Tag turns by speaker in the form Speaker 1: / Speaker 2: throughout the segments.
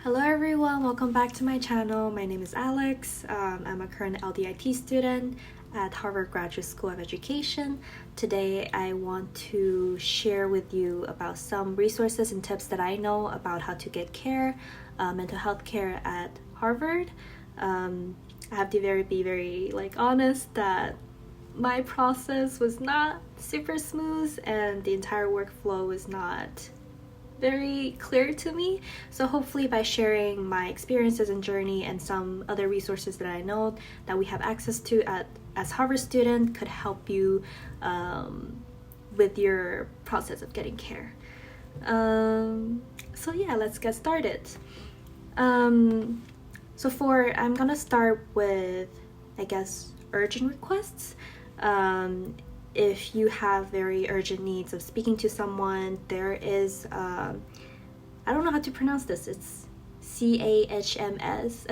Speaker 1: Hello everyone, welcome back to my channel. My name is Alex. I'm a current LDIT student at Harvard Graduate School of Education. Today I want to share with you about some resources and tips that I know about how to get care, mental health care at Harvard. I have to be very honest that my process was not super smooth and the entire workflow was not very clear to me. So hopefully by sharing my experiences and journey and some other resources that I know that we have access to as Harvard student could help you with your process of getting care. So yeah, let's get started. I'm gonna start with, I guess, urgent requests. If you have very urgent needs of speaking to someone, there is, I don't know how to pronounce this, it's CAMHS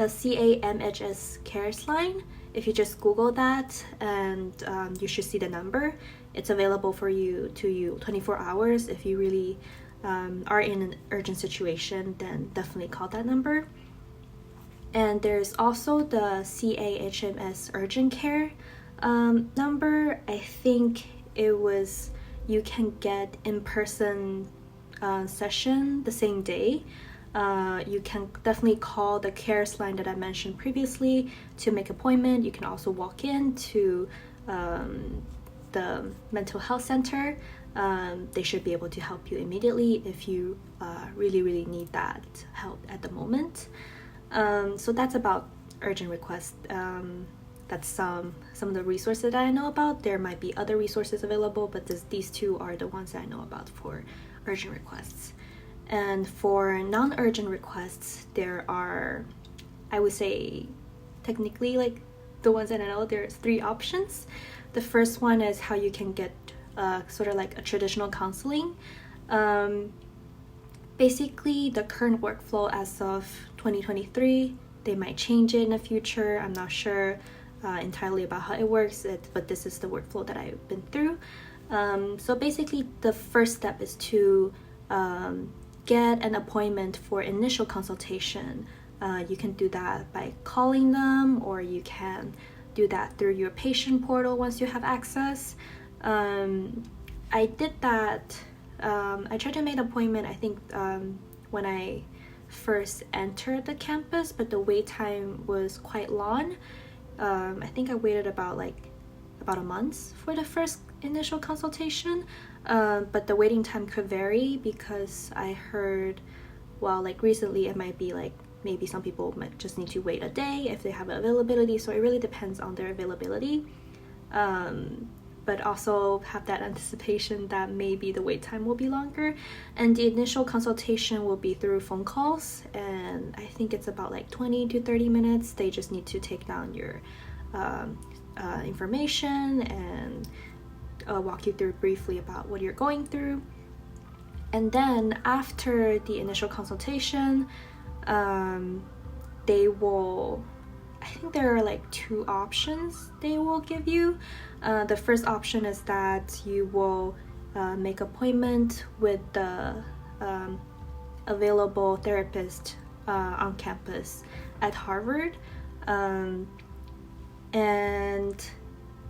Speaker 1: Cares Line. If you just Google that, and you should see the number. It's available for you 24 hours. If you really are in an urgent situation, then definitely call that number. And there's also the CAHMS Urgent Care number. I think you can get in-person session the same day. You can definitely call the CARES line that I mentioned previously to make appointment. You can also walk in to the mental health center. They should be able to help you immediately if you really need that help at the moment. So that's about urgent requests. That's some of the resources that I know about. There might be other resources available, but these two are the ones that I know about for urgent requests. And for non-urgent requests, there are, I would say, technically the ones that I know, there's 3 options. The first one is how you can get sort of like a traditional counseling. Basically, the current workflow as of 2023, they might change it in the future. I'm not sure entirely about how it works, but this is the workflow that I've been through. So basically, the first step is to get an appointment for initial consultation. You can do that by calling them, or you can do that through your patient portal once you have access. I did that. I tried to make an appointment, I think, when I first entered the campus, but the wait time was quite long. I think I waited about a month for the first initial consultation, but the waiting time could vary because I heard, recently it might be maybe some people might just need to wait a day if they have availability, so it really depends on their availability. But also have that anticipation that maybe the wait time will be longer, and the initial consultation will be through phone calls, and I think it's about 20 to 30 minutes. They just need to take down your information and walk you through briefly about what you're going through. And then after the initial consultation, they will, I think there are 2 options they will give you. The first option is that you will make appointment with the available therapist on campus at Harvard. And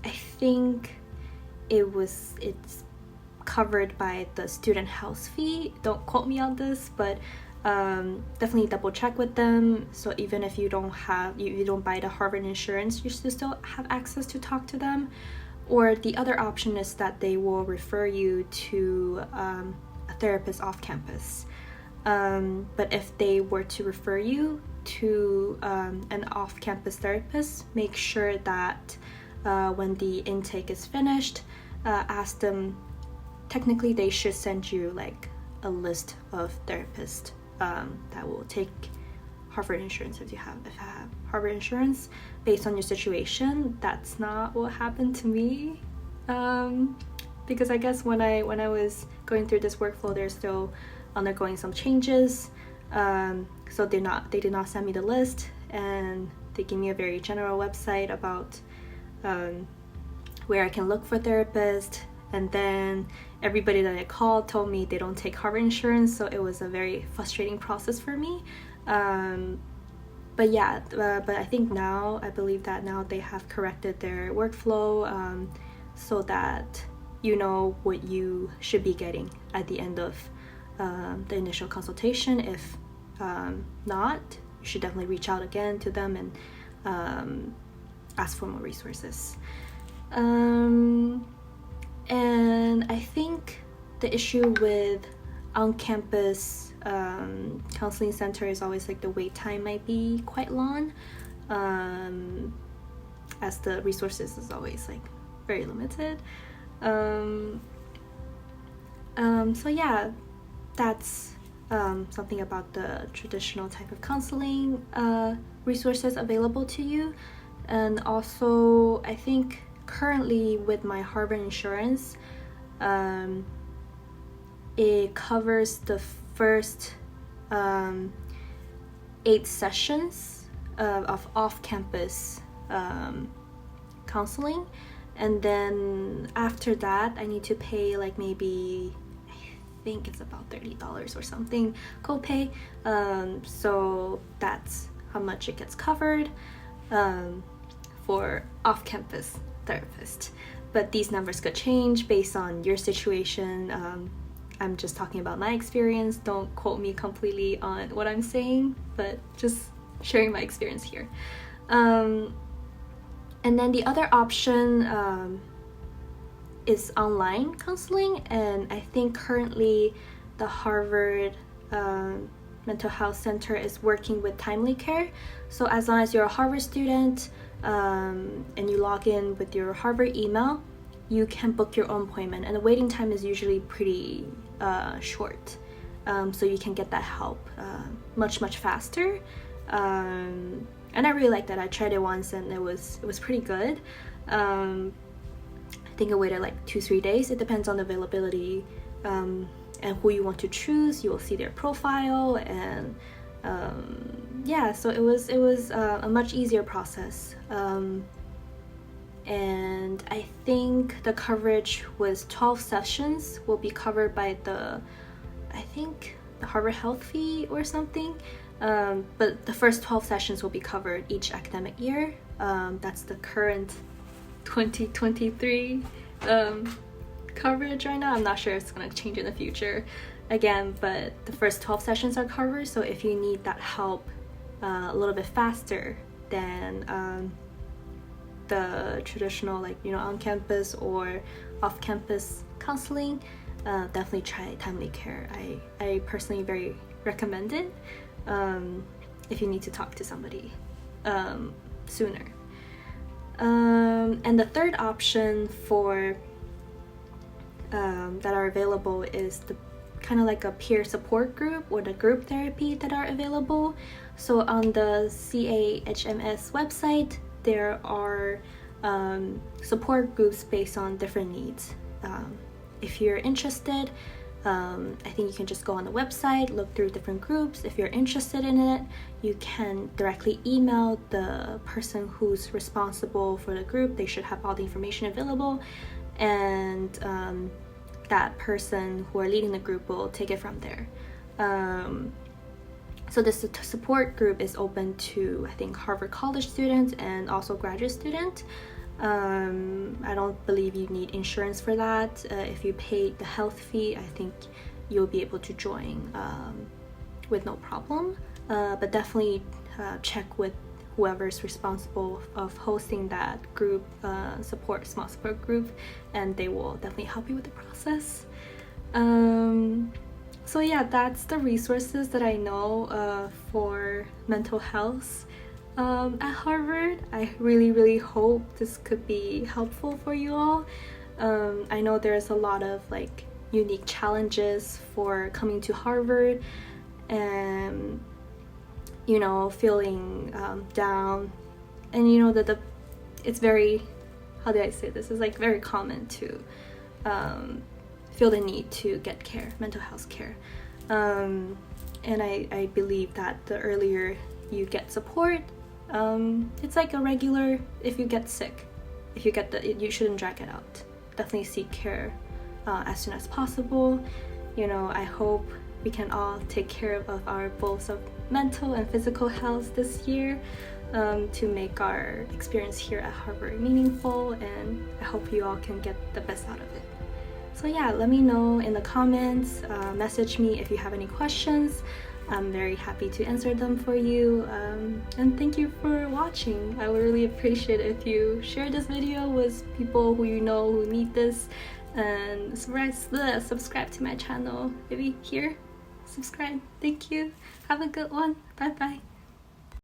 Speaker 1: I think it's covered by the student house fee. Don't quote me on this, but definitely double check with them. So even if you don't buy the Harvard insurance, you still have access to talk to them. Or the other option is that they will refer you to a therapist off campus. But if they were to refer you to an off-campus therapist, make sure that when the intake is finished, ask them. Technically, they should send you a list of therapists that will take Harvard insurance if you have Harvard insurance based on your situation. That's not what happened to me, because I guess when I was going through this workflow, they're still undergoing some changes. So they did not send me the list, and they gave me a very general website about where I can look for therapists. And then everybody that I called told me they don't take Harvard insurance, so it was a very frustrating process for me. But yeah, but I think now, I believe that now they have corrected their workflow, so that you know what you should be getting at the end of the initial consultation. If not, you should definitely reach out again to them and ask for more resources. And I think the issue with on-campus counseling center is always like the wait time might be quite long, as the resources is always like very limited. So yeah, that's something about the traditional type of counseling resources available to you. And also, I think currently with my Harvard insurance, it covers the first 8 sessions of off-campus counseling, and then after that I need to pay like maybe, I think it's about $30 or something copay, so that's how much it gets covered for off-campus therapist. But these numbers could change based on your situation. I'm just talking about my experience. Don't quote me completely on what I'm saying, but just sharing my experience here. And then the other option is online counseling, and I think currently the Harvard Mental Health Center is working with Timely Care. So as long as you're a Harvard student and you log in with your Harvard email, you can book your own appointment, and the waiting time is usually pretty short, so you can get that help much faster. And I really like that. I tried it once and it was pretty good. I think I waited like 2-3 days. It depends on the availability and who you want to choose. You will see their profile, and yeah, so it was a much easier process. And I think the coverage was 12 sessions will be covered by the Harvard Health Fee or something, but the first 12 sessions will be covered each academic year. That's the current 2023 coverage right now. I'm not sure if it's going to change in the future again, but the first 12 sessions are covered. So if you need that help a little bit faster than the traditional, like, you know, on-campus or off-campus counseling, definitely try Timely Care. I personally very recommend it if you need to talk to somebody sooner. And the third option for that are available is the kind of like a peer support group or the group therapy that are available. So on the CAHMS website, there are support groups based on different needs. If you're interested, I think you can just go on the website, look through different groups. If you're interested in it, you can directly email the person who's responsible for the group. They should have all the information available, and that person who are leading the group will take it from there. So this support group is open to, I think, Harvard College students and also graduate students. I don't believe you need insurance for that. If you pay the health fee, I think you'll be able to join with no problem. But definitely check with whoever's responsible of hosting that group, small support group, and they will definitely help you with the process. So yeah, that's the resources that I know for mental health at Harvard. I really hope this could be helpful for you all. I know there's a lot of like unique challenges for coming to Harvard, and you know, feeling down, and you know that it's very, how do I say this, it's like very common to feel the need to get care, mental health care, and I believe that the earlier you get support, it's like a regular, if you get sick, if you get you shouldn't drag it out. Definitely seek care as soon as possible. You know, I hope we can all take care of our both of mental and physical health this year, to make our experience here at Harvard meaningful, and I hope you all can get the best out of it. So yeah, let me know in the comments, message me if you have any questions. I'm very happy to answer them for you, and thank you for watching. I would really appreciate if you share this video with people who you know who need this, and subscribe to my channel. Maybe here, subscribe. Thank you. Have a good one. Bye bye.